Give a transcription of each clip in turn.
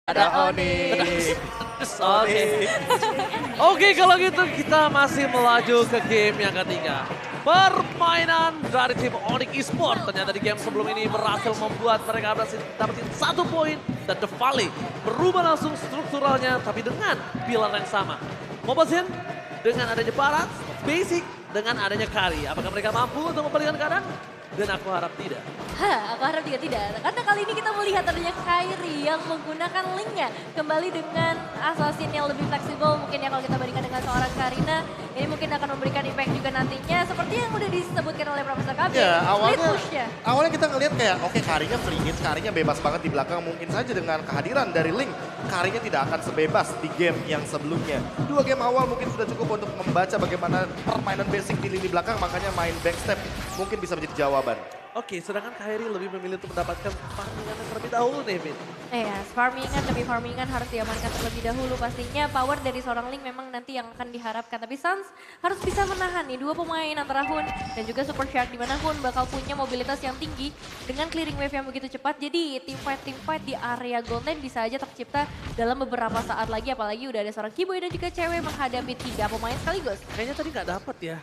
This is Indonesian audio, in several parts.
Ada Onyx. Oke. Oke, kalau gitu kita masih melaju ke game yang ketiga. Permainan dari tim Onyx Esports. Ternyata di game sebelum ini berhasil membuat mereka berhasil dapetin 1 poin. Dan The Valley berubah langsung strukturalnya tapi dengan pilar yang sama. Mobile Legends dengan adanya Barat, Basic dengan adanya Kari. Apakah mereka mampu untuk membalikan keadaan? Dan aku harap tidak. Aku harap juga tidak. Karena kali ini kita melihat adanya Kairi yang menggunakan linknya kembali dengan assassin yang lebih fleksibel. Mungkin ya kalau kita bandingkan dengan seorang Karina, ini mungkin akan memberikan impact juga nantinya. Seperti yang udah disebutkan oleh Profesor KB. Ya, Push-nya. awalnya kita ngelihat kayak oke Karinya free hit, Karinya bebas banget di belakang. Mungkin saja dengan kehadiran dari Link, Karinya tidak akan sebebas di game yang sebelumnya. 2 game awal mungkin sudah cukup untuk membaca bagaimana permainan basic di lini belakang, makanya main backstep mungkin bisa menjadi jawaban. Oke, sedangkan Kairi lebih memilih untuk mendapatkan farmingan yang terlebih dahulu nih, Vin. Iya, farmingan demi farmingan harus diamankan terlebih dahulu. Pastinya power dari seorang Link memang nanti yang akan diharapkan. Tapi Suns harus bisa menahan nih 2 pemain antara Hun dan juga Super Shark. Dimana Hun bakal punya mobilitas yang tinggi dengan clearing wave yang begitu cepat. Jadi teamfight di area gold lane bisa aja tercipta dalam beberapa saat lagi. Apalagi udah ada seorang Keyboy dan juga cewek menghadapi 3 pemain sekaligus. Kayaknya tadi nggak dapet ya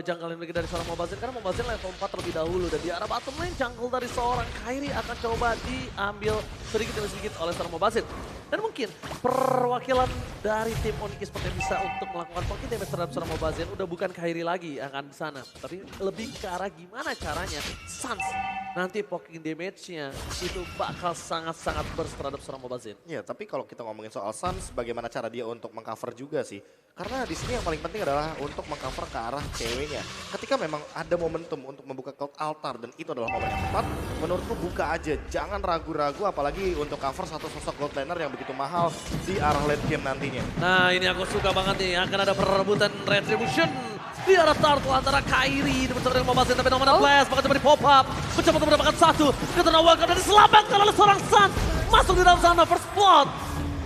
jungle lane dari seorang Mobile Legends. Karena Mobile Legends level 4 terlebih dahulu. Dan di arah bottom lane jungle dari seorang Kairi akan coba diambil sedikit demi sedikit oleh seorang Mobile Legends. Dan mungkin perwakilan dari tim Onyx Esports yang bisa untuk melakukan pocket damage terhadap seorang Mobile Legends udah bukan Kairi lagi akan di sana. Tapi lebih ke arah gimana caranya Suns nanti pocket damage-nya itu bakal sangat-sangat burst terhadap seorang Mobile Legends. Ya, tapi kalau kita ngomongin soal Suns, bagaimana cara dia untuk mengcover juga sih. Karena di sini yang paling penting adalah untuk mengcover ke arah ceweknya. Ketika memang ada momentum untuk membuka cloud altar dan itu adalah momen yang tepat, menurutku buka aja. Jangan ragu-ragu apalagi untuk cover satu sosok gold laner yang begitu mahal di arah late game nantinya. Nah, ini aku suka banget nih, akan ada perebutan Retribution di arah turtle antara Kairi bersama dengan Mobile Legends, tapi nomor Blast bakal coba di pop up, mencoba untuk mendapatkan 1, ketenangan dan diselamatkan oleh seorang Suns, masuk di dalam sana first blood.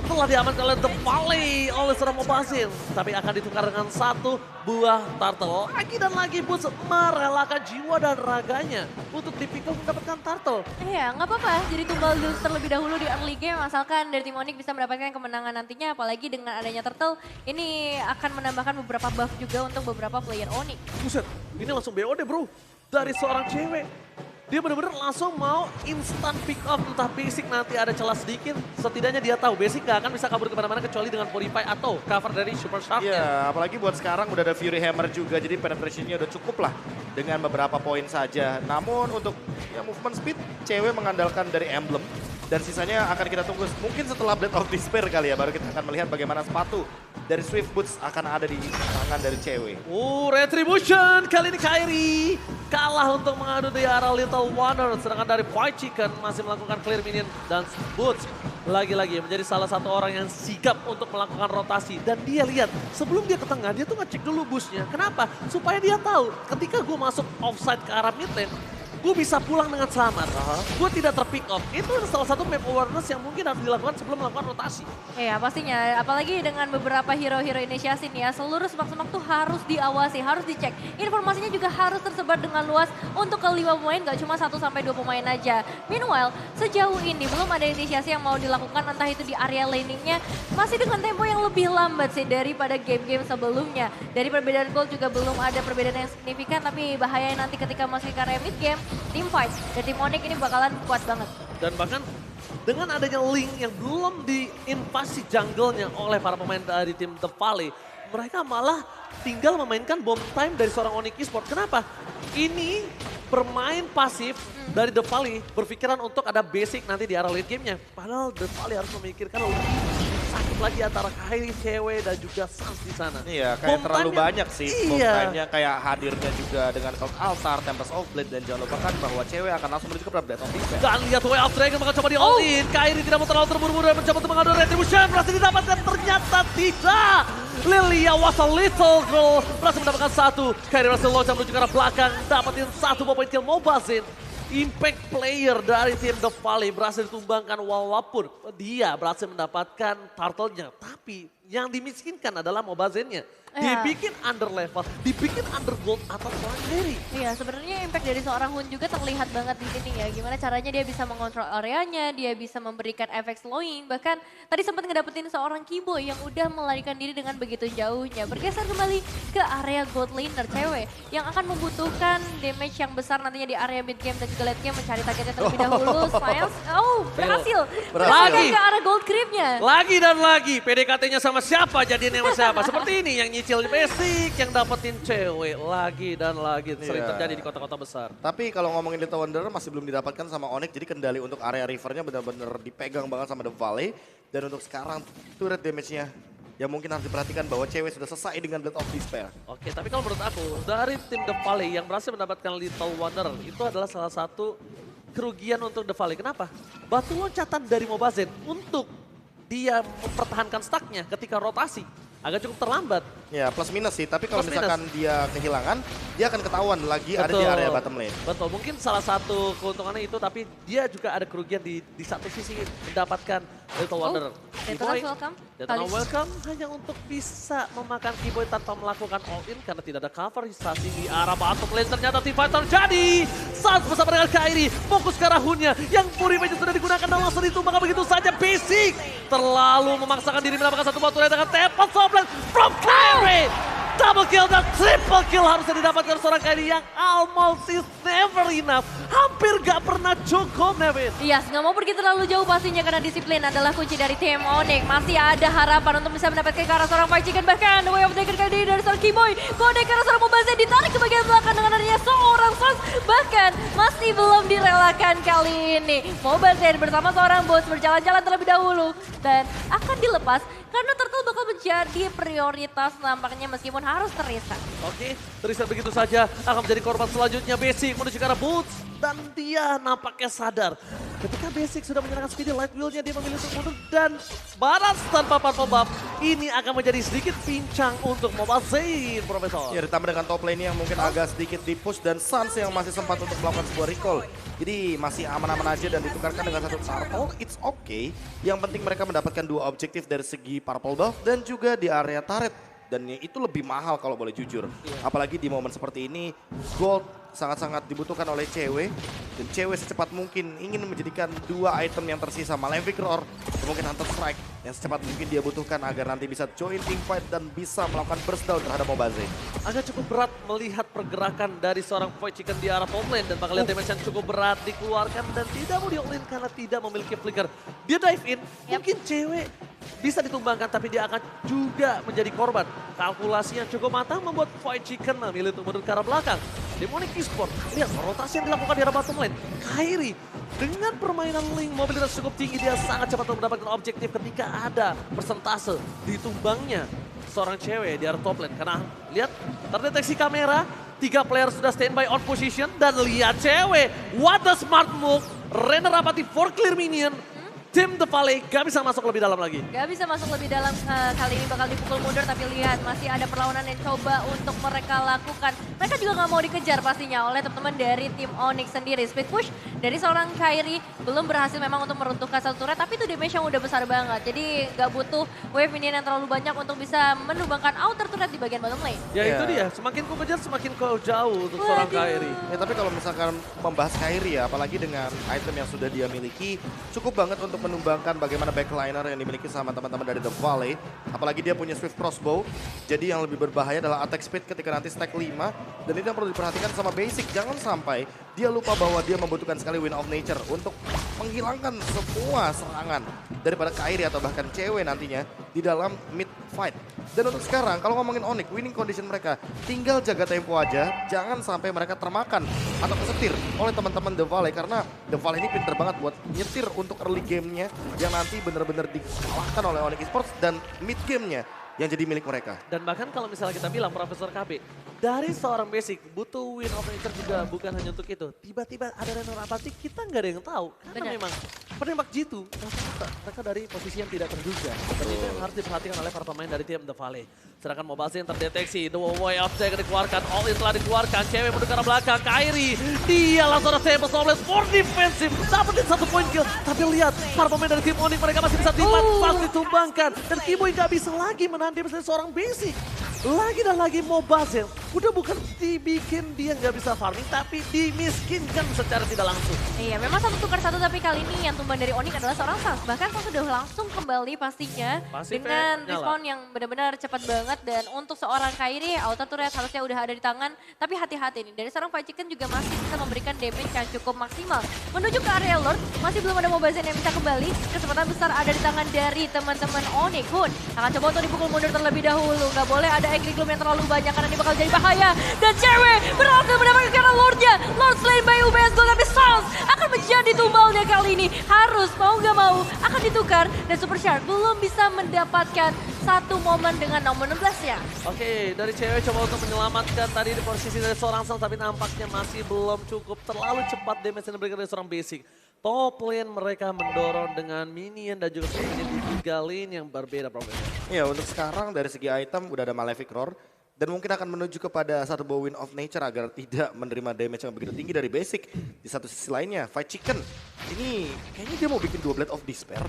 Telah diamankan oleh The Valley oleh seorang Mobile Legends, tapi akan ditukar dengan 1 buah turtle. Lagi dan lagi Boots merelakan jiwa dan raganya untuk dipikul mendapatkan turtle. Iya, nggak apa-apa. Jadi tumbal dulu terlebih dahulu di early game, asalkan dari tim Onyx bisa mendapatkan kemenangan nantinya. Apalagi dengan adanya turtle, ini akan menambahkan beberapa buff juga untuk beberapa player Onyx. Buset, ini langsung BOD bro, dari seorang cewek. Dia benar-benar langsung mau instant pick up, entah basic nanti ada celah sedikit. Setidaknya dia tahu basic gak akan bisa kabur kemana-mana kecuali dengan Fortify atau cover dari Super Shark-nya. Ya, apalagi buat sekarang udah ada Fury Hammer juga, jadi penetrationnya udah cukup lah dengan beberapa poin saja. Namun untuk ya movement speed, cewek mengandalkan dari emblem. Dan sisanya akan kita tunggu mungkin setelah Blade of Despair kali ya, baru kita akan melihat bagaimana sepatu dari Swift Boots akan ada di tangan dari cewek. Retribution, kali ini Kairi kalah untuk mengadu di arah Little Wonder. Sedangkan dari White Chicken masih melakukan clear minion dan Boots lagi-lagi menjadi salah satu orang yang sigap untuk melakukan rotasi. Dan dia lihat sebelum dia ke tengah, dia tuh ngecek dulu busnya. Kenapa? Supaya dia tahu ketika gue masuk offside ke arah mid lane, gue bisa pulang dengan selamat. Gue tidak terpick up. Itu salah satu map awareness yang mungkin harus dilakukan sebelum melakukan rotasi. Iya pastinya, apalagi dengan beberapa hero-hero inisiasi nih ya, seluruh semak-semak tuh harus diawasi, harus dicek. Informasinya juga harus tersebar dengan luas untuk ke 5 pemain, gak cuma 1 sampai 2 pemain aja. Meanwhile, sejauh ini belum ada inisiasi yang mau dilakukan, entah itu di area laningnya, masih dengan tempo yang lebih lambat sih daripada game-game sebelumnya. Dari perbedaan gold juga belum ada perbedaan yang signifikan, tapi bahayanya nanti ketika masuk ke area mid game, team fight dan tim Onyx ini bakalan kuat banget. Dan bahkan dengan adanya Link yang belum diinvasi jungle-nya oleh para pemain dari tim The Valley, mereka malah tinggal memainkan bomb time dari seorang Onyx Esports. Kenapa? Ini bermain pasif dari The Valley, berpikiran untuk ada basic nanti di arah late game-nya. Padahal The Valley harus memikirkan lebih sakit lagi antara Kairi cewek dan juga Suns di sana. Iya, kayak Bomb terlalu time-nya- banyak sih bomb time-nya, kayak hadirnya juga dengan Cloud Altar, Tempest of Blade, dan jangan lupakan bahwa cewek akan langsung menuju ke Blade of Despair. Dan lihat Way of Dragon bakal coba di all in. Kairi tidak mau terlalu terburu-buru dan mencoba untuk mengadu Retribution. Berhasil didapatkan, ternyata tidak. Lilia was a little girl. Berhasil mendapatkan 1. Kairi berhasil loncat menuju ke arah belakang. Dapatin 1 point kill Mobile Legends. Impact player dari tim The Valley berhasil ditumbangkan walaupun dia berhasil mendapatkan turtle-nya. Tapi yang dimiskinkan adalah Mobile Legends-nya. dibikin under level, dibikin under gold atau seorang carry. Iya, sebenarnya impact dari seorang Hun juga terlihat banget di sini ya. Gimana caranya dia bisa mengontrol areanya, dia bisa memberikan efek slowing. Bahkan tadi sempat ngedapetin seorang Kibo yang udah melarikan diri dengan begitu jauhnya. Bergeser kembali ke area gold laner cewek yang akan membutuhkan damage yang besar nantinya di area mid game dan juga late game, mencari targetnya terlebih dahulu. Smiles, berhasil. Lagi Ke arah gold creepnya. Lagi dan lagi, PDKT-nya sama siapa, jadinya sama siapa. Seperti ini yang nyicil basic, yang dapetin cewek. Lagi dan lagi, sering terjadi di kota-kota besar. Tapi kalau ngomongin Little Wanderer masih belum didapatkan sama Onyx, jadi kendali untuk area rivernya benar-benar dipegang banget sama The Valley. Dan untuk sekarang turret damage-nya ya mungkin harus diperhatikan bahwa cewek sudah selesai dengan Blade of Despair. Oke, tapi kalau menurut aku, dari tim The Valley yang berhasil mendapatkan Little Wanderer, itu adalah salah satu kerugian untuk The Valley. Kenapa? Batu loncatan dari Mobazed untuk dia mempertahankan stacknya ketika rotasi agak cukup terlambat. Ya plus minus sih, tapi kalau Plus misalkan dia kehilangan, dia akan ketahuan lagi ada di area bottom lane. Betul, mungkin salah satu keuntungannya itu, tapi dia juga ada kerugian di satu sisi mendapatkan Little Wanderer. Detonas welcome. Detonas welcome hanya untuk bisa memakan Keyboy tanpa melakukan all-in karena tidak ada cover stasi di arah bottom lane. Ternyata tiba terjadi saat bersama dengan Kairi, fokus ke arah Hunnya yang Puri Magic sudah digunakan dan langsung ditumbangkan begitu saja. Basic terlalu memaksakan diri mendapatkan satu batu lane dengan tepat softline from Kairi. Double kill dan triple kill harusnya didapatkan seorang Kairi yang almost is never enough. Hampir gak pernah cukup, Nevin. Iya, nggak mau pergi terlalu jauh pastinya karena disiplin adalah kunci dari tim Onyx. Masih ada harapan untuk bisa mendapatkan ke arah seorang Fight Chicken. Bahkan The Way of Dagger kali ini dari seorang Keyboy. Kode ke arah seorang Mobazed ditarik ke bagian belakang dengan adanya seorang Sans. Bahkan masih belum direlakan kali ini. Mobazed bersama seorang bos berjalan-jalan terlebih dahulu. Dan akan dilepas karena Turtle bakal menjadi prioritas nampaknya meskipun harus terisak. Oke, terisak begitu saja akan menjadi korban selanjutnya. Basic menuju ke arah Boots dan dia nampaknya sadar. Ketika Basic sudah menyerahkan speedy light wheel-nya, dia memilih untuk mundur dan barat tanpa purple buff. Ini akan menjadi sedikit pincang untuk Mobazed, Profesor. Ya ditambah dengan top lane yang mungkin agak sedikit di-push dan Sans yang masih sempat untuk melakukan sebuah recall. Jadi masih aman-aman aja dan ditukarkan dengan satu purple, it's okay. Yang penting mereka mendapatkan dua objektif dari segi purple buff dan juga di area turret. Dan itu lebih mahal kalau boleh jujur. Apalagi di momen seperti ini, gold sangat-sangat dibutuhkan oleh cewek. Dan cewek secepat mungkin ingin menjadikan dua item yang tersisa, Malefic Roar dan mungkin Hunter Strike. Yang secepat mungkin dia butuhkan agar nanti bisa join team fight dan bisa melakukan burst down terhadap Mobazed. Agak cukup berat melihat pergerakan dari seorang Void Chicken di arah top lane. Dan bakal lihat damage yang cukup berat dikeluarkan dan tidak mau di-all-in karena tidak memiliki flicker. Dia dive in, mungkin cewek bisa ditumbangkan tapi dia akan juga menjadi korban. Kalkulasi yang cukup matang membuat Void Chicken memilih untuk mundur ke arah belakang. Demonic Esport, lihat rotasi yang dilakukan di arah bottom lane. Kairi dengan permainan link mobilitas cukup tinggi, dia sangat cepat untuk mendapatkan objektif ketika ada persentase ditumbangnya seorang cewek di arah top lane. Karena lihat terdeteksi kamera, 3 player sudah standby on position dan lihat cewek. What a smart move, Renner Rapati for clear minion. Tim The Valley gak bisa masuk lebih dalam lagi. Gak bisa masuk lebih dalam, kali ini bakal dipukul mundur tapi lihat masih ada perlawanan yang coba untuk mereka lakukan. Mereka juga gak mau dikejar pastinya oleh teman-teman dari tim Onyx sendiri. Speed push dari seorang Kairi belum berhasil memang untuk meruntuhkan satu turret tapi itu damage yang udah besar banget. Jadi gak butuh wave minion yang terlalu banyak untuk bisa menumbangkan outer turret di bagian bottom lane. Ya itu dia, semakin kau kejar semakin kau jauh untuk seorang Kairi. Ya tapi kalau misalkan membahas Kairi ya, apalagi dengan item yang sudah dia miliki, cukup banget untuk menumbangkan bagaimana backliner yang dimiliki sama teman-teman dari The Valley. Apalagi dia punya Swift Crossbow, jadi yang lebih berbahaya adalah attack speed ketika nanti stack 5. Dan itu yang perlu diperhatikan sama Basic, jangan sampai dia lupa bahwa dia membutuhkan sekali Wind of Nature untuk menghilangkan semua serangan daripada Kairi atau bahkan cewek nantinya di dalam mid fight. Dan untuk sekarang, kalau ngomongin Onyx, winning condition mereka tinggal jaga tempo aja, jangan sampai mereka termakan atau kesetir oleh teman-teman The Valley. Karena The Valley ini pinter banget buat nyetir untuk early game-nya yang nanti benar-benar dikalahkan oleh Onyx Esports dan mid game-nya yang jadi milik mereka. Dan bahkan kalau misalnya kita bilang Profesor KB, dari seorang Basic butuh win of nature juga bukan hanya untuk itu. Tiba-tiba ada Renner Apathy, kita nggak ada yang tahu. Karena memang penembak G2, mereka dari posisi yang tidak terduga. Dan itu yang harus diperhatikan oleh para pemain dari tim The Valley. Sedangkan Mobazed yang terdeteksi, The Way of Dagger dikeluarkan, all in telah dikeluarkan, cewek menuju ke arah belakang, Kairi. Dia langsung ada table softness for defensive, dapetin 1 point kill. Tapi lihat, para pemain dari tim Onyx mereka masih bisa ditumbangkan. Dan Keyboy nggak bisa lagi menahan dia seorang Basic. lagi dan lagi Mobazin udah bukan dibikin dia nggak bisa farming, tapi dimiskinkan secara tidak langsung. Iya, memang satu tukar satu, tapi kali ini yang tumbang dari Onyx adalah seorang Sans. Bahkan Sans sudah langsung kembali pastinya dengan respawn yang benar-benar cepat banget. Dan untuk seorang Kairi, auto turret harusnya udah ada di tangan. Tapi hati-hati nih, dari seorang Fried Chicken juga masih bisa memberikan damage yang cukup maksimal. Menuju ke area Lord, masih belum ada Mobazin yang bisa kembali. Kesempatan besar ada di tangan dari teman-teman Onyx. Hun akan coba untuk dipukul mundur terlebih dahulu. Nggak boleh ada Angry Gloom yang terlalu banyak karena ini bakal jadi bahaya. Dan cewek berhasil mendapatkan Lordnya. Lord slain by UBS Gold, tapi Sans akan menjadi tumbalnya kali ini. Harus mau nggak mau akan ditukar. Dan Super Shark belum bisa mendapatkan satu momen dengan nomor 16 ya. Oke, dari cewek coba untuk menyelamatkan tadi di posisi dari seorang Sans, tapi nampaknya masih belum cukup. Terlalu cepat damage yang diberikan dari seorang Basic. Top lane mereka mendorong dengan minion dan juga minion di 3 lane yang berbeda problemnya. Ya, untuk sekarang dari segi item udah ada Malefic Roar. Dan mungkin akan menuju kepada satu buah Wind of Nature agar tidak menerima damage yang begitu tinggi dari Basic. Di satu sisi lainnya, Fried Chicken. Ini kayaknya dia mau bikin 2 Blade of Despair.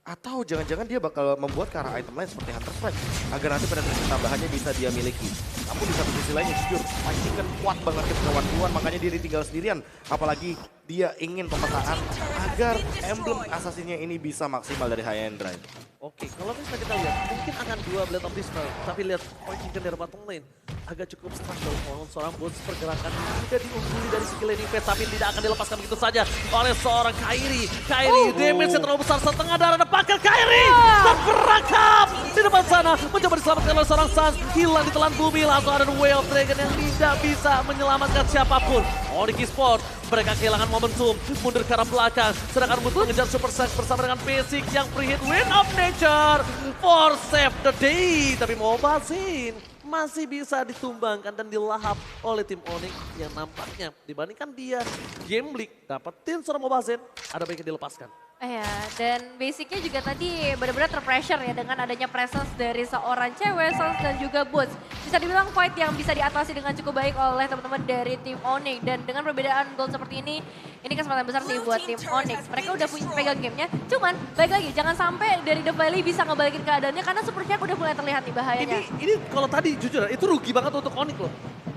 Atau jangan-jangan dia bakal membuat ke arah item lain seperti Hunter Strike. Agar nanti penetrasi tambahannya bisa dia miliki. Namun di satu sisi lainnya jujur, Fried Chicken kuat banget ketika one-to-one. Makanya dia tinggal sendirian. Apalagi dia ingin pemetaan agar emblem asasinya ini bisa maksimal dari High End Drive. Oke, kalau misalnya kita lihat, mungkin akan 2 Blade of Despair. Tapi lihat Fried Chicken dari bottom lane. Agak cukup struggle melawan seorang bot, pergerakan tidak diungguli dari segi lane event, tapi tidak akan dilepaskan begitu saja oleh seorang Kairi. Kairi, damage yang terlalu besar, setengah darah dapatkan Kairi. Terperangkap di depan sana, mencoba diselamatkan oleh seorang Sans. Hilang di telan bumi, langsung ada Way of Dragon yang tidak bisa menyelamatkan siapapun. Onyx Esports, mereka kehilangan momentum, mundur ke arah belakang. Sedangkan Boots mengejar Super Saiyan bersama dengan Basic yang pre-hit Wind of Nature for save the day. Tapi Mobazin masih bisa ditumbangkan dan dilahap oleh tim Onyx yang nampaknya dibandingkan dia gambling dapetin seorang Mobazin, ada baiknya dilepaskan. Iya, dan basicnya juga tadi benar-benar terpressure ya dengan adanya presence dari seorang cewek, Sans dan juga Boots. Bisa dibilang fight yang bisa diatasi dengan cukup baik oleh teman-teman dari tim Onyx. Dan dengan perbedaan gold seperti ini kesempatan besar sih buat tim Onyx. Mereka udah punya pegang gamenya, cuman baik lagi jangan sampai dari The Valley bisa ngebalikin keadaannya karena Super Shark udah mulai terlihat nih bahayanya. Ini kalau tadi jujur itu rugi banget untuk Onyx loh.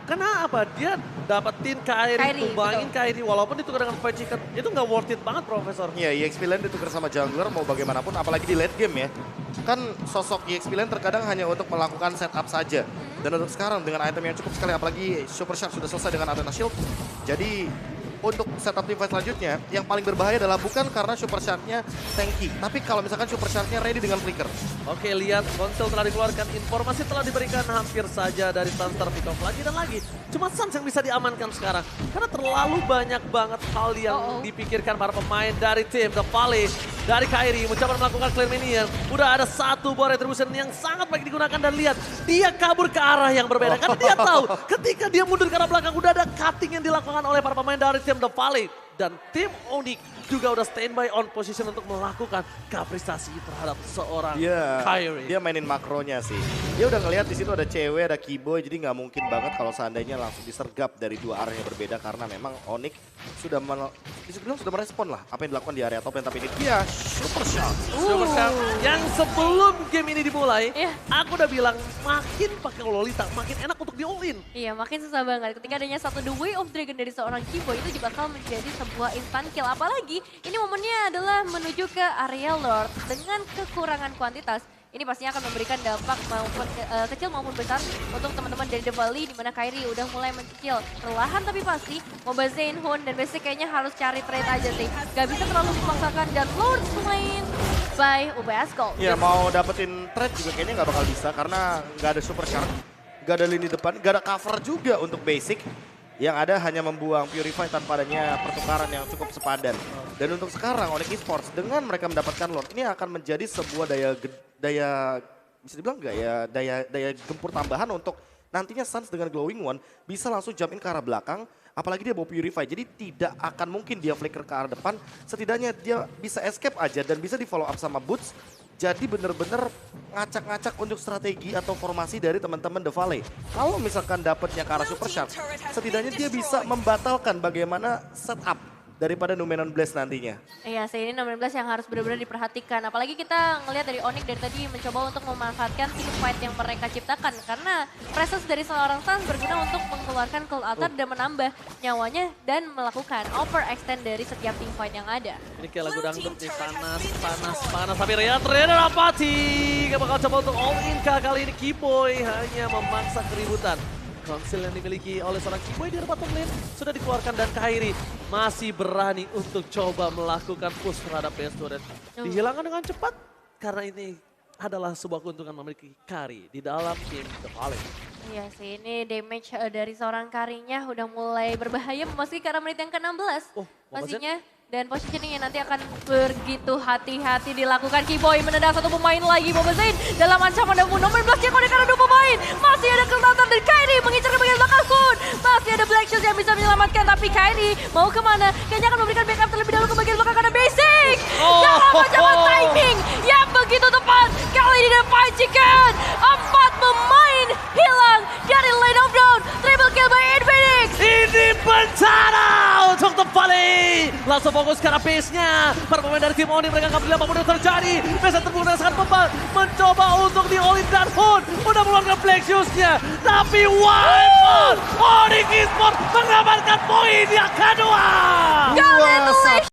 Karena apa? Dia dapetin Kairi, tumbangin Kairi, walaupun ditukar dengan Fried Chicken, itu nggak worth it banget, Profesor. Iya, EXP Lane ditukar sama jungler mau bagaimanapun, apalagi di late game ya. Kan sosok EXP Lane terkadang hanya untuk melakukan setup saja. Dan untuk sekarang dengan item yang cukup sekali, apalagi Super Shark sudah selesai dengan Athena Shield. Jadi untuk setup team fight selanjutnya, yang paling berbahaya adalah bukan karena Super Shark-nya tanky, tapi kalau misalkan Super Shark-nya ready dengan flicker. Oke, lihat konsel telah dikeluarkan, informasi telah diberikan hampir saja dari Sans terpick off lagi dan lagi. Cuma Sans yang bisa diamankan sekarang, karena terlalu banyak banget hal yang dipikirkan para pemain dari tim The Valley. Dari Kairi mencoba melakukan clear minion, udah ada satu buah retribution yang sangat baik digunakan dan lihat, dia kabur ke arah yang berbeda. Karena dia tahu ketika dia mundur ke arah belakang, udah ada cutting yang dilakukan oleh para pemain dari tim The Valley. Dan tim Onyx juga udah standby on position untuk melakukan kapristasi terhadap seorang Kairi. Dia mainin makronya sih. Dia udah ngelihat di situ ada cewek, ada Keyboy, jadi nggak mungkin banget kalau seandainya langsung disergap dari dua arah yang berbeda karena memang Onyx sudah merespon lah apa yang dilakukan di area top lane. Tapi ini dia Super Shark. Super Shark yang sebelum game ini dimulai, aku udah bilang makin pakai Lolita, makin enak untuk di all in. Iya, makin susah banget. Ketika adanya satu The Way of Dragon dari seorang Keyboy itu bakal menjadi sebuah instant kill. Apalagi ini momennya adalah menuju ke area Lord dengan kekurangan kuantitas. Ini pastinya akan memberikan dampak maupun kecil maupun besar untuk teman-teman dari The Valley, di mana Kairi udah mulai mencicil. Perlahan tapi pasti, Mobazin, Hun, dan Basic kayaknya harus cari trade aja sih. Gak bisa terlalu dipaksakan dan Lord slain by UBS Gold. Ya mau dapetin trade juga kayaknya nggak bakal bisa karena nggak ada Super Shark, nggak ada lini depan, nggak ada cover juga untuk Basic. Yang ada hanya membuang Purify tanpa adanya pertukaran yang cukup sepadan. Dan untuk sekarang Onyx Esports dengan mereka mendapatkan Lord ini akan menjadi sebuah daya bisa dibilang nggak ya, daya gempur tambahan untuk nantinya Sans dengan Glowing One bisa langsung jump in ke arah belakang. Apalagi dia bawa Purify, jadi tidak akan mungkin dia flicker ke arah depan. Setidaknya dia bisa escape aja dan bisa di follow up sama Boots. Jadi bener-bener ngacak-ngacak untuk strategi atau formasi dari teman-teman The Valley. Kalau misalkan dapatnya ke arah Super Shark, setidaknya dia bisa membatalkan bagaimana setup daripada Numenon Blast nantinya. Iya sih, ini nomor 16 yang harus benar-benar diperhatikan. Apalagi kita ngelihat dari Onyx dari tadi mencoba untuk memanfaatkan team fight yang mereka ciptakan. Karena presence dari seorang Sans berguna untuk mengeluarkan Cold Altar dan menambah nyawanya dan melakukan overextend dari setiap team fight yang ada. Ini kayak lagu dangdut nih, panas. Tapi ternyata Rapati gak bakal coba untuk all in kah kali ini. Kiboy hanya memaksa keributan. Konsil yang dimiliki oleh seorang Kiboy di bottom lane sudah dikeluarkan dan Kairi masih berani untuk coba melakukan push terhadap PS2 dan dihilangkan dengan cepat karena ini adalah sebuah keuntungan memiliki Kari di dalam tim The Valley. Iya sih, ini damage dari seorang Karinya udah mulai berbahaya memasuki ke arah menit yang ke-16 pastinya. Dan positioningnya nanti akan begitu hati-hati dilakukan. Kiboy menendang satu pemain lagi. Boba Zain dalam ancaman dan nomor 16 yang kode karena 2 pemain. Masih ada Keltatan dan Kairi mengincar ke bagian belakang Kun. Masih ada Black Shoes yang bisa menyelamatkan. Tapi Kairi mau kemana? Kayaknya akan memberikan backup terlebih dahulu ke bagian belakang karena basic. Dalam ancaman timing yang begitu tepat. Kali ini The Fight Chicken. 4 pemain hilang dari lane of down. Triple kill by Infinix. Ini bencana untuk The Valley. Langsung fokus ke arah pace-nya. Para pemain dari tim Oni mereka nggak peduli apapun yang terjadi. Bisa terbuka dengan sangat bebas. Mencoba untuk di-all-in dan pun udah mengeluarkan Black Shoes-nya. Tapi Wildfall, Onyx Esports mendapatkan poin yang kedua. Congratulations